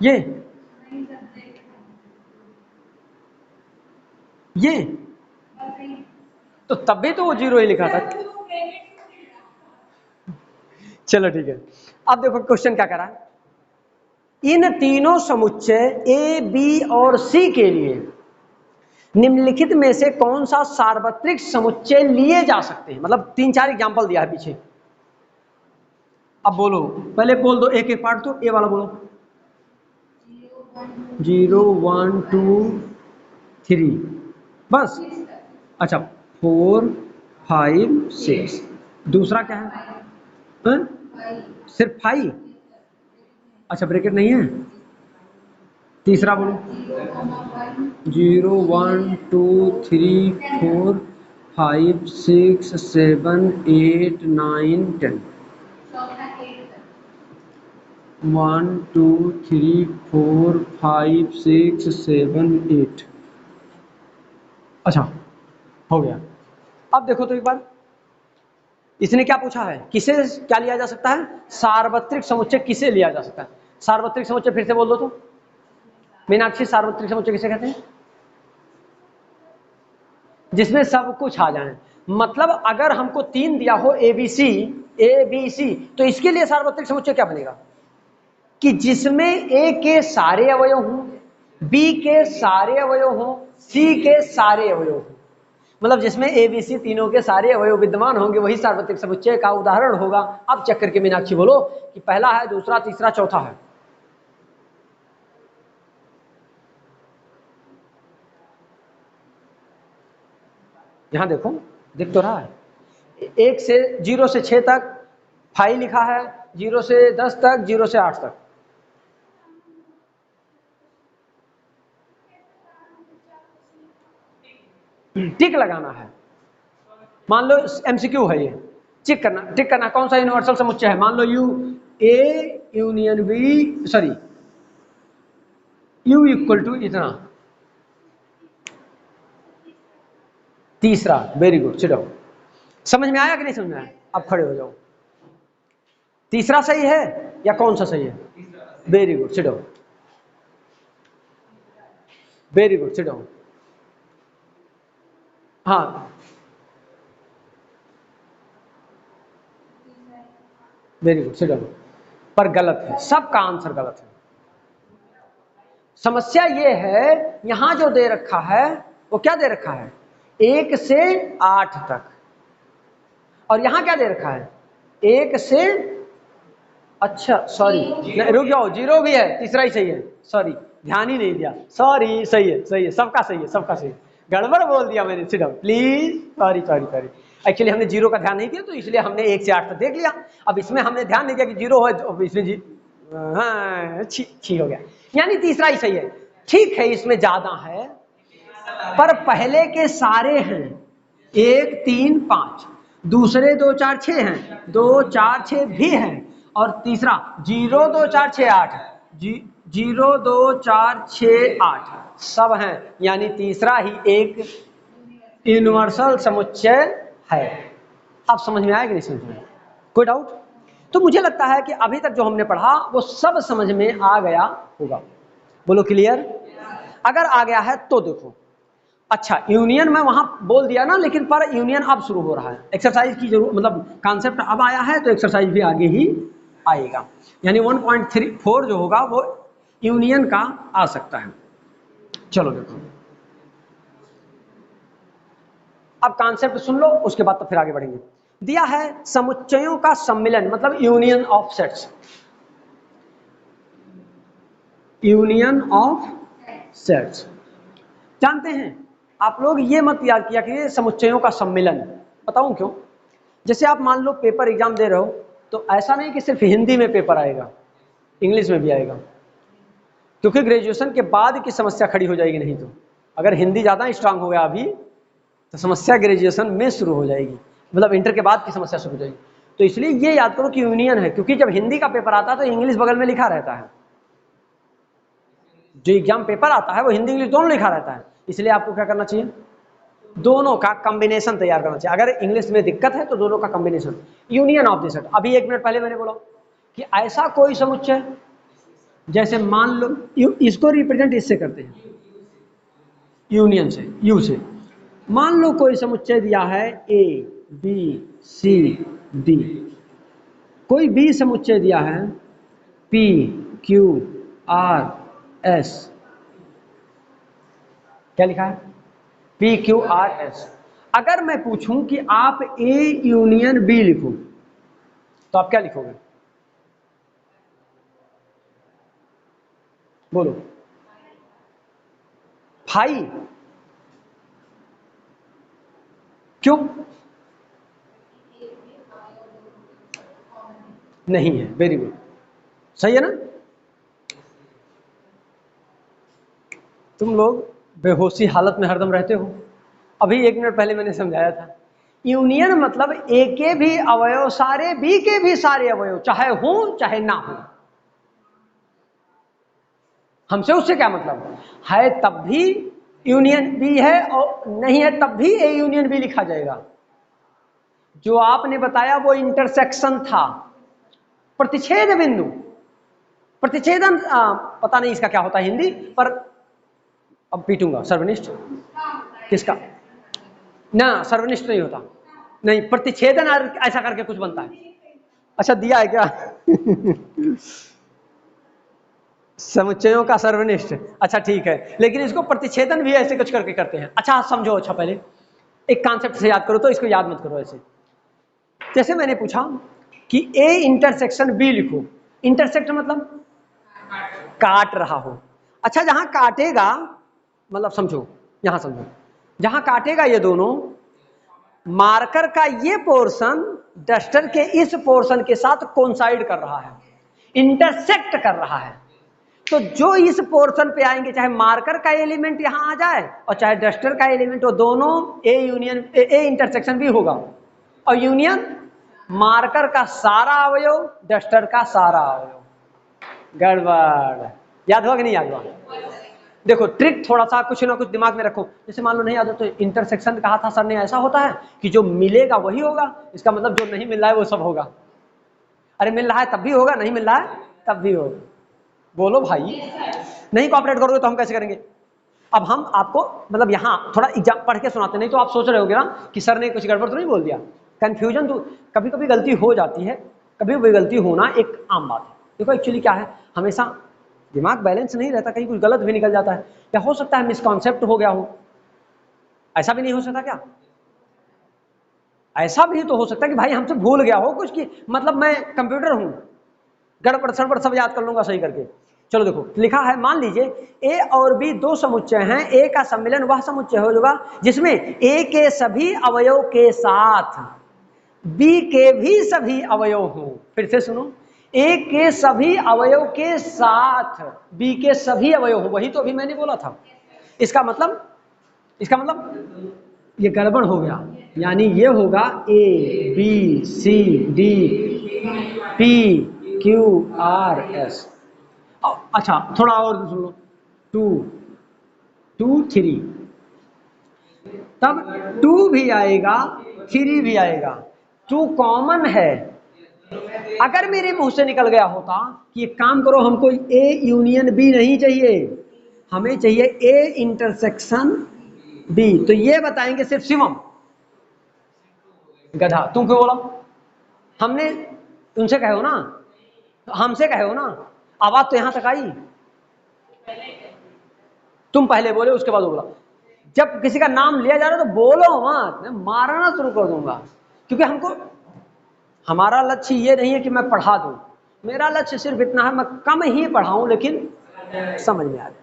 ये तो तब भी तो वो 0 ही लिखा था। चलो ठीक है, अब देखो क्वेश्चन क्या करा है। इन तीनों समुच्चय ए बी और सी के लिए निम्नलिखित में से कौन सा सार्वत्रिक समुच्चय लिए जा सकते हैं? मतलब 3 4 एग्जांपल दिया है पीछे। अब बोलो, पहले बोल दो एक एक पार्ट, तो ए वाला बोलो। 0 1 2 3 बस। अच्छा 4 5 6, दूसरा क्या है? सिर्फ 5? अच्छा ब्रैकेट नहीं है। तीसरा बोलो। 0 1 2 3 4 5 6 7 8 9 10। 1 2 3 4 5 6 7 8। अच्छा हो गया। अब देखो तो एक बार, इसने क्या पूछा है, किसे क्या लिया जा सकता है? सार्वत्रिक समुच्चय किसे लिया जा सकता है? सार्वत्रिक समुच्चय फिर से बोल दो तो। मीनाक्षी, सार्वत्रिक समुच्चय किसे कहते हैं? जिसमें सब कुछ आ जाए। मतलब अगर हमको 3 दिया हो ए बी सी, तो इसके लिए सार्वत्रिक समुच्चय क्या बनेगा? कि जिसमें ए के सारे अवयव हों, बी के सारे अवयव हों, सी के सारे अवयव हों। मतलब जिसमें ए बी सी तीनों के सारे अवयव विद्यमान होंगे वही सार्वत्रिक समुच्चय का उदाहरण होगा। अब चेक करके मीनाक्षी बोलो कि पहला है, दूसरा, तीसरा, चौथा है। यहां देखो, दिख तो रहा है। 1 से 0 से 6 तक 5 लिखा है, 0 से 10 तक, 0 से 8 तक। टिक लगाना है। मान लो एमसीक्यू है ये, टिक करना कौन सा यूनिवर्सल समुच्चय है। मान लो U A union B, sorry U equal to इतना। तीसरा, वेरी गुड, चिड़ो। समझ में आया कि नहीं समझ में आया? अब खड़े हो जाओ। तीसरा सही है या कौन सा सही है? Very good, sit down. Very good, sit down. हाँ, वेरी गुड, सिट डाउन। पर गलत है, सबका आंसर गलत है। समस्या ये है, यहां जो दे रखा है वो क्या दे रखा है? 1 से 8 तक। और यहां क्या दे रखा है? 1 से, अच्छा सॉरी, रुक जाओ, 0 भी है, तीसरा ही सही है। सॉरी, ध्यान ही नहीं दिया, सॉरी। सही है, सही है, सबका सही है, सबका सही है। गड़बड़ बोल दिया मैंने, sit down please. Sorry sorry sorry. Actually हमने 0 का ध्यान नहीं दिया, तो इसलिए हमने 1 से 8 तक देख लिया। अब इसमें हमने ध्यान नहीं दिया कि 0 है, तो इसमें जी, हाँ ठीक हो गया, यानी तीसरा ही सही है। ठीक है, इसमें ज्यादा है, पर पहले के सारे हैं 1 3 5, दूसरे 2 4 6 हैं, 2 4 6 भी हैं, और तीसरा 0 2 4 6 8, 0 2 4 6 8 सब हैं, यानी तीसरा ही एक यूनिवर्सल समुच्चय है। अब समझ में आया कि नहीं समझ में? कोई डाउट? तो मुझे लगता है कि अभी तक जो हमने पढ़ा वो सब समझ में आ गया होगा। बोलो क्लियर? अगर आ गया है तो देखो, अच्छा यूनियन मैं वहां बोल दिया ना, लेकिन पर यूनियन अब शुरू हो रहा है। एक्सरसाइज की जरूरत, मतलब कॉन्सेप्ट अब आया है, तो एक्सरसाइज भी आगे ही आएगा। यानी 1.34 जो होगा वो यूनियन का आ सकता है। चलो देखो, अब कॉन्सेप्ट सुन लो, उसके बाद तो फिर आगे बढ़ेंगे। दिया है समुच्चयों का सम्मिलन, मतलब union of sets. Union of sets जानते हैं आप लोग, ये मत याद किया कि समुच्चयों का सम्मिलन। बताऊं क्यों? जैसे आप मान लो पेपर एग्जाम दे रहे हो, तो ऐसा नहीं कि सिर्फ हिंदी में पेपर आएगा, इंग्लिश में भी आएगा, क्योंकि ग्रेजुएशन के बाद की समस्या खड़ी हो जाएगी। नहीं तो अगर हिंदी ज़्यादा स्ट्रांग हो गया अभी, तो समस्या ग्रेजुएशन में शुरू हो जाएगी, मतलब इंटर के बाद की समस्या शुरू हो जाएगी। तो इसलिए ये याद करो कि यूनियन है, क्योंकि जब हिंदी का पेपर आता है तो इंग्लिश बगल में लिखा रहता है। जो एग्जाम पेपर आता है वो हिंदी इंग्लिश दोनों लिखा रहता है, इसलिए आपको क्या करना चाहिए? दोनों का कॉम्बिनेशन तैयार करना चाहिए। अगर इंग्लिश में दिक्कत है तो दोनों का combination, union of the set. अभी 1 मिनट पहले मैंने बोला कि ऐसा कोई समुच्चय, जैसे मान लो इसको रिप्रेजेंट इससे करते हैं, यूनियन से, यू से। मान लो कोई समुच्चय दिया है ए बी सी डी, कोई बी समुच्चय दिया है पी क्यू आर एस। क्या लिखा है? P Q R S. अगर मैं पूछूं कि आप ए यूनियन बी लिखो, तो आप क्या लिखोगे? बोलो। भाई क्यों? नहीं है, वेरी गुड, सही है ना? तुम लोग बेहोशी हालत में हरदम रहते हो। अभी 1 मिनट पहले मैंने समझाया था, यूनियन मतलब ए के भी अवयव सारे, बी के भी सारे अवयव, चाहे हो चाहे ना हो। हमसे उससे क्या मतलब है? तब भी यूनियन बी है, और नहीं है तब भी ए यूनियन बी लिखा जाएगा। जो आपने बताया वो इंटरसेक्शन था, प्रतिच्छेद बिंदु, प्रतिच्छेदन, पता नहीं इसका क्या होता है हिंदी पर, अब पीटूंगा। सर्वनिष्ठ किसका? ना, सर्वनिष्ठ नहीं होता, नहीं, प्रतिच्छेदन ऐसा करके कुछ बनता है। अच्छा दिया है क्या? समुच्चयों का सर्वनिष्ठ, अच्छा ठीक है, लेकिन इसको प्रतिच्छेदन भी ऐसे कुछ करके करते हैं। अच्छा समझो, अच्छा पहले एक कॉन्सेप्ट से याद करो, तो इसको याद मत करो ऐसे। जैसे मैंने पूछा कि ए इंटरसेक्शन बी लिखो, इंटरसेक्ट मतलब काट रहा हो। अच्छा जहां काटेगा, मतलब समझो, यहां समझो, जहां काटेगा ये दोनों, मार्कर का ये पोर्शन डस्टर के इस पोर्शन के साथ कोइंसाइड कर रहा है, इंटरसेक्ट कर रहा है। तो जो इस पोर्शन पे आएंगे, चाहे मार्कर का एलिमेंट यहां आ जाए और चाहे डस्टर का एलिमेंट, वो दोनों ए यूनियन ए इंटरसेक्शन भी होगा। और यूनियन मार्कर का सारा अवयव, डस्टर का सारा अवयव। गड़बड़। याद हुआ कि नहीं याद हुआ? देखो ट्रिक थोड़ा सा कुछ ना कुछ दिमाग में रखो। जैसे मान लो नहीं आता तो इंटरसेक्शन कहा था सर ने, ऐसा होता है कि जो मिलेगा वही होगा, इसका मतलब जो नहीं मिल रहा है वो सब होगा। अरे मिल रहा है तब भी होगा, नहीं मिल रहा है तब भी होगा। बोलो भाई, नहीं कोऑपरेट करोगे तो हम कैसे करेंगे? अब हम आपको मतलब यहाँ थोड़ा एग्जाम पढ़ के सुनाते, नहीं तो आप सोच रहे होगे ना कि सर ने कुछ गड़बड़ तो नहीं बोल दिया। कंफ्यूजन तो कभी कभी गलती हो जाती है, कभी कभी गलती होना एक आम बात है। देखो एक्चुअली क्या है, हमेशा दिमाग बैलेंस नहीं रहता, कहीं कुछ गलत भी निकल जाता है, या हो सकता है मिसकॉन्सेप्ट हो गया हो। ऐसा भी नहीं हो सकता क्या? ऐसा भी तो हो सकता है कि भाई हमसे भूल गया हो कुछ, की मतलब मैं कंप्यूटर हूं, गड़बड़ सड़बड़ सब याद कर लूंगा सही करके। चलो देखो लिखा है, मान लीजिए ए और बी दो समुच्चय हैं, ए का सम्मिलन वह समुच्चय होगा जिसमें ए के सभी अवयव के साथ बी के भी सभी अवयव हों। फिर से सुनो, ए के सभी अवयव के साथ बी के सभी अवयव हों, वही तो अभी मैंने बोला था। इसका मतलब ये गड़बड़ हो गया, यानी ये होगा A B C D P Q R S. अच्छा थोड़ा और सुनो, 2 2 3, तब 2 भी आएगा 3 भी आएगा। 2 कॉमन है। अगर मेरे मुंह से निकल गया होता कि एक काम करो हमको ए यूनियन बी नहीं चाहिए, हमें चाहिए ए इंटरसेक्शन बी, तो ये बताएंगे सिर्फ शिवम। गधा तुम क्यों बोला? हमने उनसे कहे हो ना, हमसे कहे हो ना, आवाज तो यहां तक आई। तुम पहले बोले उसके बाद बोला। जब किसी का नाम लिया जा रहा है तो बोलो मत, मैं मारना शुरू कर दूंगा। क्योंकि हमको हमारा लक्ष्य ये नहीं है कि मैं पढ़ा दूं, मेरा लक्ष्य सिर्फ इतना है मैं कम ही पढ़ाऊं लेकिन समझ में आ जाए।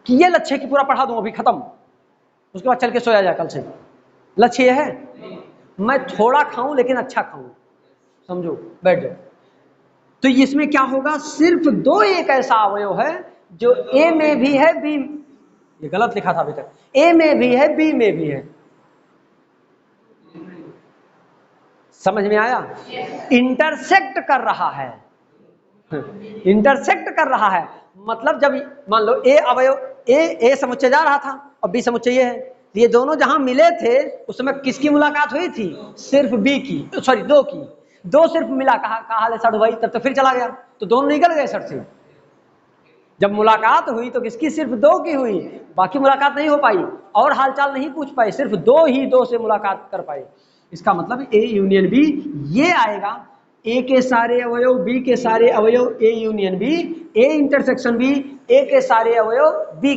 कि ये लक्ष्य है कि पूरा पढ़ा दूं अभी खत्म, उसके बाद चल के सोया जाए कल से। लक्ष्य ये है मैं थोड़ा खाऊं लेकिन अच्छा खाऊं, समझो, बैठ जाओ। तो इसमें क्या होगा, सिर्फ 2 एक ऐसा अवयव है जो ए में भी है बी, ये गलत लिखा था अभी तक, ए में भी है बी में भी है। समझ में आया? इंटरसेक्ट कर रहा है, इंटरसेक्ट कर रहा है। मतलब जब मान लो ए अवयव ए समुच्चय जा रहा था और बी समुच्चय ये है, ये दोनों जहां मिले थे उस समय किसकी मुलाकात हुई थी? सिर्फ बी की, सॉरी 2 की। 2 सिर्फ मिला, कहा ले सर भाई, तब तो फिर चला गया, तो दोनों निकल गए सर से। जब मुलाकात हुई तो किसकी? सिर्फ 2 की हुई, बाकी मुलाकात नहीं हो पाई और हालचाल नहीं पूछ पाए, सिर्फ 2 ही 2 से मुलाकात कर पाए। इसका मतलब ए यूनियन बी ये आएगा, ए के सारे अवयव बी के सारे अवयव A union B, A intersection B, A के सारे अवयव बी,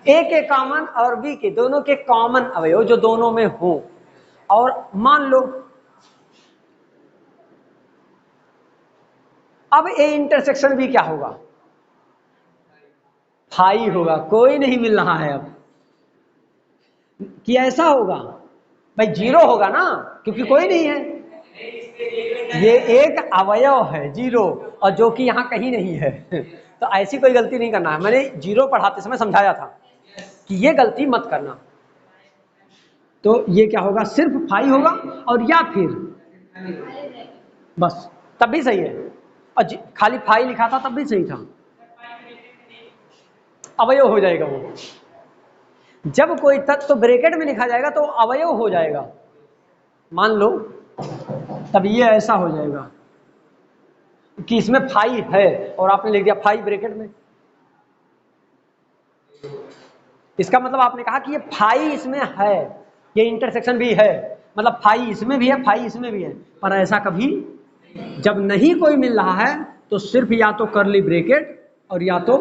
ए के कॉमन और बी के दोनों के कॉमन अवयव जो दोनों में हो। और मान लो अब ए इंटरसेक्शन बी क्या होगा? फाई होगा, कोई नहीं मिल रहा है अब कि ऐसा होगा भाई, 0 होगा ना, क्योंकि कोई नहीं है, ये एक अवयव है 0, और जो कि यहाँ कहीं नहीं है। तो ऐसी कोई गलती नहीं करना है, मैंने 0 पढ़ाते समय समझाया था कि ये गलती मत करना। तो ये क्या होगा, सिर्फ फाई होगा, और या फिर बस तब भी सही है, और खाली फाई लिखा था तब भी सही था, अवयव हो जाएगा वो। जब कोई तत्व ब्रैकेट में लिखा जाएगा तो अवयव हो जाएगा, मान लो तब ये ऐसा हो जाएगा कि इसमें फाई है और आपने लिख दिया फाई ब्रैकेट में। इसका मतलब आपने कहा कि ये फाई इसमें है, ये इंटरसेक्शन भी है, मतलब फाई इसमें भी है फाई इसमें भी है। पर ऐसा कभी जब नहीं कोई मिल रहा है तो सिर्फ या तो करली ब्रैकेट और या तो,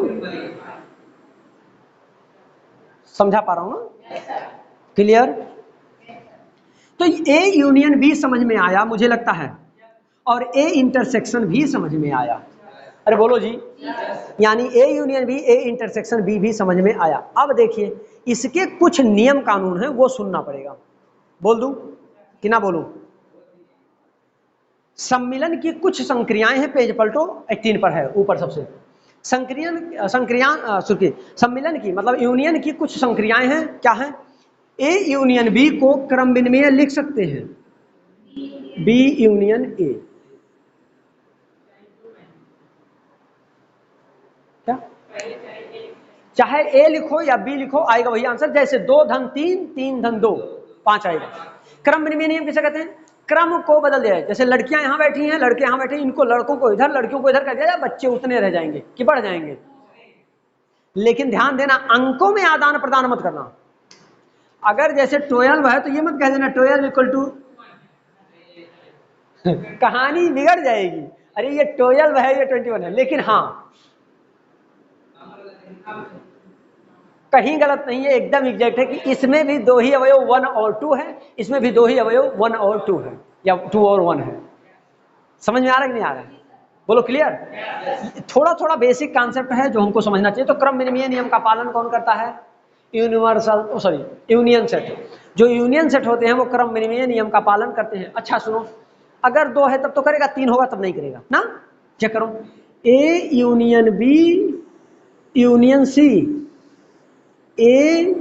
समझा पा रहा हूं ना? क्लियर? तो ए यूनियन बी समझ में आया मुझे लगता है, और ए इंटरसेक्शन भी समझ में आया। अरे बोलो जी, यानी A union B A intersection B भी समझ में आया। अब देखिए इसके कुछ नियम कानून हैं वो सुनना पड़ेगा। बोल दूं कि ना बोलूं? सम्मिलन की कुछ संक्रियाएं हैं, पेज पलटो 18 पर है ऊपर सबसे। सम्मिलन की मतलब यूनियन की कुछ संक्रियाएं हैं, क्या है? ए यूनियन बी को क्रम विनिमय लिख सकते हैं, बी यूनियन ए, क्या चाहे ए लिखो या बी लिखो आएगा वही आंसर। जैसे 2 धन 3, 3 धन 2, 5 आएगा। क्रम विनिमय नियम किसे कहते हैं? क्रम को बदल दिया है। जैसे लड़कियां यहां बैठी हैं, लड़के यहां बैठे हैं, इनको लड़कों को इधर, लड़कियों को इधर कर दिया जाए, बच्चे उतने रह जाएंगे कि बढ़ जाएंगे। लेकिन ध्यान देना, अंकों में आदान प्रदान मत करना। अगर जैसे 12 है तो ये मत कह देना 12 इक्वल टू कहानी बिगड़ जाएगी। अरे ये 12 है, ये 21 है। लेकिन हाँ, कहीं गलत नहीं है, एकदम एग्जैक्ट है कि इसमें भी 2 ही अवयव 1 और 2 है, इसमें भी 2 ही अवयव 1 और 2 है, या 2 और 1 है। समझ में आ रहा है कि नहीं आ रहा है? बोलो क्लियर? थोड़ा थोड़ा बेसिक कॉन्सेप्ट है जो हमको समझना चाहिए। तो क्रम विनिमय नियम का पालन कौन करता है? Universal, sorry, union set. जो यूनियन सेट होते हैं वो क्रम विनिमय नियम का पालन करते हैं। अच्छा सुनो, अगर 2 है तब तो करेगा, 3 होगा तब नहीं करेगा ना। चेक करो, A union B union C, A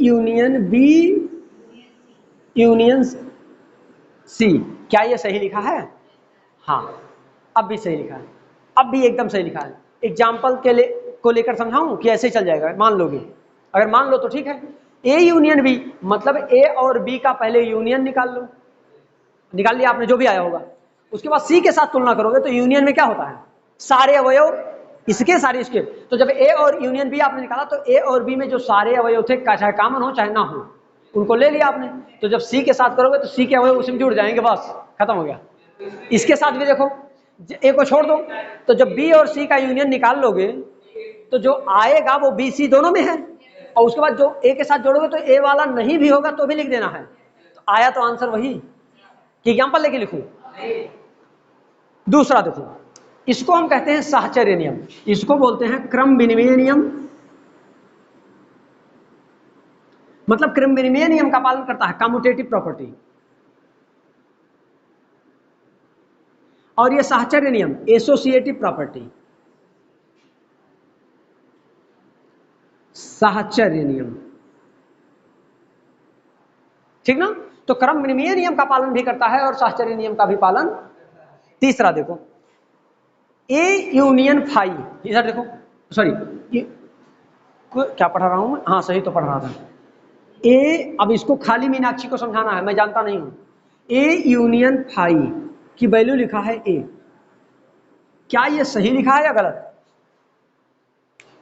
union B union C, क्या ये सही लिखा है? हाँ, अब भी सही लिखा है, अब भी एकदम सही लिखा है। एग्जाम्पल को लेकर समझाऊं कि ऐसे ही चल जाएगा? मान लोगे? अगर मान लो तो ठीक है। ए यूनियन बी मतलब ए और बी का पहले यूनियन निकाल लो, निकाल लिया आपने जो भी आया होगा। उसके बाद सी के साथ तुलना करोगे तो यूनियन में क्या होता है? सारे अवयव इसके सारे इसके। तो जब ए और यूनियन बी आपने निकाला तो ए और बी में जो सारे अवयव थे, चाहे कॉमन हो चाहे ना हो, उनको ले लिया आपने। तो जब सी के साथ करोगे तो सी के अवयव उसमें जुड़ जाएंगे, बस खत्म हो गया। इसके साथ भी देखो, ए को छोड़ दो, तो जब बी और सी का यूनियन निकाल लोगे तो जो आएगा वो बी सी दोनों में है। और उसके बाद जो ए के साथ जोड़ोगे तो ए वाला नहीं भी होगा तो भी लिख देना है। तो आया तो आंसर वही कि एग्जाम्पल लेके लिखूं। दूसरा देखो, इसको हम कहते हैं साहचर्य नियम, इसको बोलते हैं क्रम विनिमय नियम। मतलब क्रम विनिमय नियम का पालन करता है, कम्यूटेटिव प्रॉपर्टी। और ये साहचर्य नियम एसोसिएटिव प्रॉपर्टी। साहचर्य नियम, ठीक ना? तो क्रम विनिमय नियम का पालन भी करता है और साहचर्य नियम का भी पालन। तीसरा देखो, ए यूनियन फाई, इधर देखो, सॉरी क्या पढ़ा रहा हूं मैं? हाँ सही तो पढ़ रहा था। ए, अब इसको खाली मीनाक्षी को समझाना है, मैं जानता नहीं हूं। ए यूनियन फाई की वैल्यू लिखा है ए, क्या ये सही लिखा है या गलत?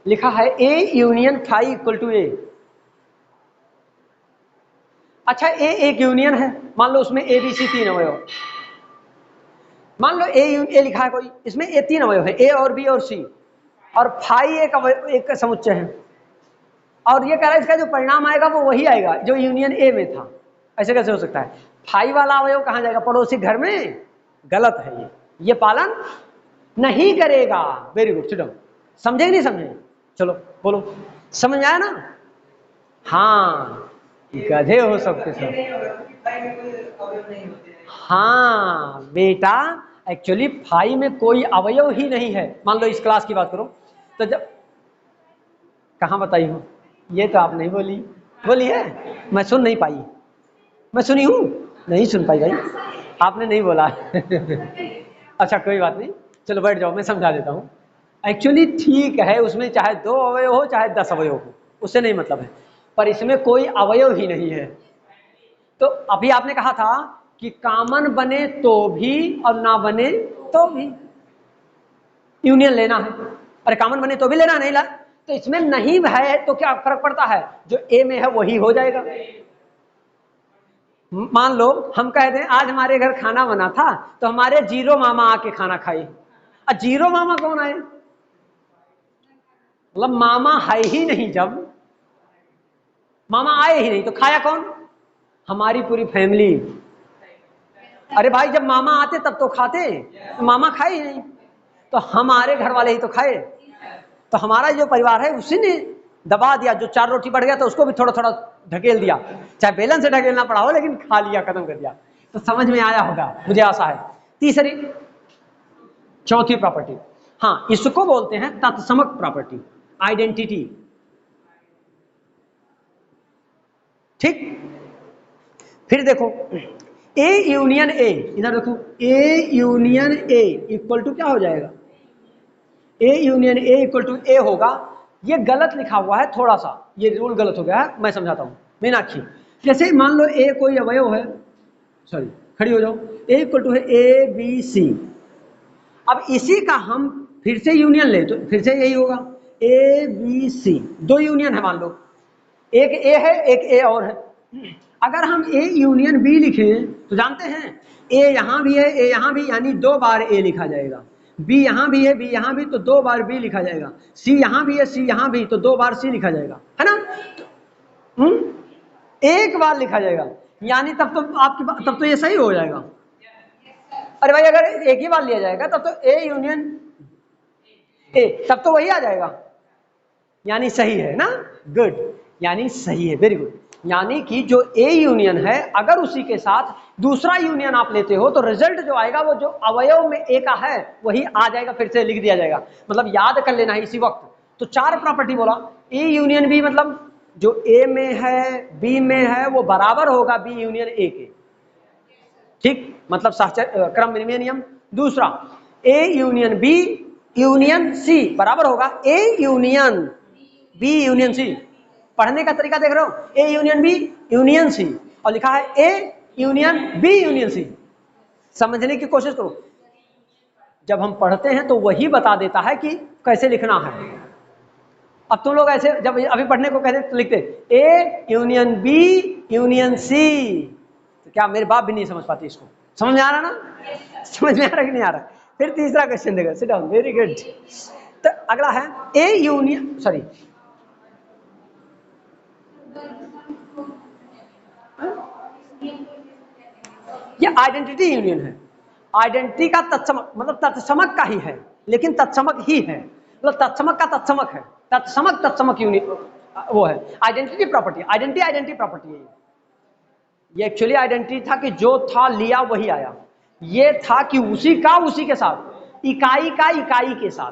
लिखा है A union phi equal to A. अच्छा, ए एक यूनियन है, मान लो उसमें ए बी सी 3 अवयव। मान लो ए लिखा है कोई, इसमें ए 3 अवयव है, ए और बी और सी, और फाई एक समुच्चय है। और ये कह रहा है इसका जो परिणाम आएगा वो वही आएगा जो यूनियन ए में था। ऐसे कैसे हो सकता है? फाई वाला अवयव कहां जाएगा? पड़ोसी घर में। गलत है ये पालन नहीं करेगा। Very good, sit. समझे कि नहीं समझे? चलो बोलो, समझ आया ना? हाँ, गधे हो सकते सब। हाँ बेटा, एक्चुअली फाई में कोई अवयव ही नहीं है। मान लो इस क्लास की बात करो तो जब, कहाँ बताई हो? ये तो आप नहीं बोली, बोली है, मैं सुन नहीं पाई। मैं सुनी हूँ, नहीं सुन पाई भाई, आपने नहीं बोला। अच्छा कोई बात नहीं, चलो बैठ जाओ, मैं समझा देता हूँ। एक्चुअली ठीक है, उसमें चाहे 2 अवयव हो चाहे 10 अवयव हो, उससे नहीं मतलब है, पर इसमें कोई अवयव ही नहीं है। तो अभी आपने कहा था कि कॉमन बने तो भी और ना बने तो भी यूनियन लेना है। अरे कॉमन बने तो भी लेना, नहीं ला तो इसमें नहीं है तो क्या फर्क पड़ता है? जो ए में है वही हो जाएगा। मान लो हम कह दें आज हमारे घर खाना बना था तो हमारे 0 मामा आके खाना खाए। अब 0 मामा कौन आए? मतलब मामा है ही नहीं, जब मामा आए ही नहीं तो खाया कौन? हमारी पूरी फैमिली। अरे भाई जब मामा आते तब तो खाते, तो मामा खाए ही नहीं तो हमारे घर वाले ही तो खाए। तो हमारा जो परिवार है उसी ने दबा दिया, जो 4 रोटी बढ़ गया तो उसको भी थोड़ा थोड़ा ढकेल दिया, चाहे बेलन से ढकेलना पड़ा हो, लेकिन खा लिया, खत्म कर दिया। तो समझ में आया होगा, मुझे आशा है। तीसरी, चौथी प्रॉपर्टी, हाँ इसको बोलते हैं तत्समक प्रॉपर्टी, आइडेंटिटी। ठीक, फिर देखो ए यूनियन ए, इधर देखो, A union A equal to क्या हो जाएगा? A union A equal to A होगा, ये गलत लिखा हुआ है थोड़ा सा, ये रूल गलत हो गया है, मैं समझाता हूँ। मीनाक्षी, जैसे मान लो ए कोई अवयव है, सॉरी खड़ी हो जाओ, ए इक्वल टू है ए बी सी। अब इसी का हम फिर से यूनियन ले तो फिर से यही होगा ए बी सी, दो यूनियन है मान लो, एक ए है एक ए और है। अगर हम ए यूनियन बी लिखें तो जानते हैं ए यहां भी है ए यहां भी, यानी 2 बार ए लिखा जाएगा, बी यहां भी है बी यहां भी तो 2 बार बी लिखा जाएगा, सी यहां भी है सी यहां भी तो 2 बार सी लिखा जाएगा, है ना। एक बार लिखा जाएगा, यानी तब तो ये सही हो जाएगा। अरे भाई अगर एक ही बार लिया जाएगा तब तो ए यूनियन ए, तब तो वही आ जाएगा, यानी सही है ना, गुड, यानी सही है, वेरी गुड। यानी कि जो ए यूनियन है अगर उसी के साथ दूसरा यूनियन आप लेते हो तो रिजल्ट जो आएगा वो जो अवयव में ए का है वही आ जाएगा, फिर से लिख दिया जाएगा, मतलब याद कर लेना है इसी वक्त। तो 4 प्रॉपर्टी बोला, ए यूनियन बी मतलब जो ए में है बी में है वो बराबर होगा बी यूनियन ए के, ठीक, मतलब क्रम विनिमय नियम। दूसरा A union B union C बराबर होगा A union B union C. पढ़ने का तरीका देख रहे हो, A union B union C, और लिखा है A union B union C. समझने की कोशिश करो, जब हम पढ़ते हैं तो वही बता देता है कि कैसे लिखना है। अब तुम लोग ऐसे जब अभी पढ़ने को कहते तो लिखते A union B union C, तो क्या मेरे बाप भी नहीं समझ पाते इसको, समझ में आ रहा ना, समझ में आ रहा कि नहीं आ रहा। फिर तीसरा क्वेश्चन देखो, सिट डाउन, वेरी गुड। तो अगला है ए यूनियन, सॉरी ये आइडेंटिटी यूनियन है, आइडेंटिटी का तत्समक मतलब तत्समक का ही है, लेकिन तत्समक ही है, मतलब तत्समक का तत्समक है, तत्समक यूनियन वो है आइडेंटिटी प्रॉपर्टी, आइडेंटिटी प्रॉपर्टी है ये एक्चुअली आइडेंटिटी था कि जो था लिया वही आया, ये था कि उसी का उसी के साथ, इकाई का इकाई के साथ,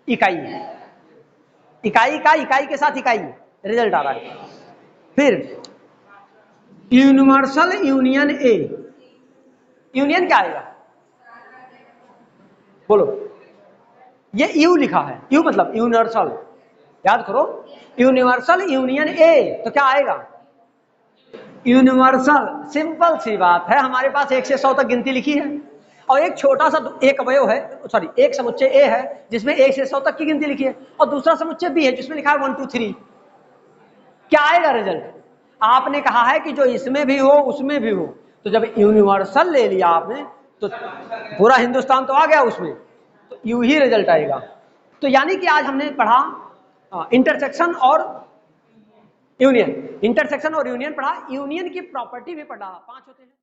इकाई का इकाई के साथ इकाई, रिजल्ट आ रहा है। फिर यूनिवर्सल यूनियन ए, यूनियन क्या आएगा बोलो, ये यू लिखा है, यू मतलब यूनिवर्सल, याद करो यूनिवर्सल यूनियन ए, तो क्या आएगा यूनिवर्सल, सिंपल सी बात है, हमारे पास 1 से 100 तक गिनती लिखी है और एक छोटा सा एक अवयव है, सॉरी एक समुच्चय ए है जिसमें 1 से 100 तक की गिनती लिखी है, और दूसरा समुच्चय बी है जिसमें लिखा है 1 2 3, क्या आएगा रिजल्ट। आपने कहा है कि जो इसमें भी हो उसमें भी हो, तो जब यूनिवर्सल ले लिया आपने तो पूरा हिंदुस्तान तो आ गया उसमें, तो यू ही रिजल्ट आएगा। तो यानी कि आज हमने पढ़ा इंटरसेक्शन और यूनियन, इंटरसेक्शन और यूनियन पढ़ा, यूनियन की प्रॉपर्टी भी पढ़ा, 5 होते हैं।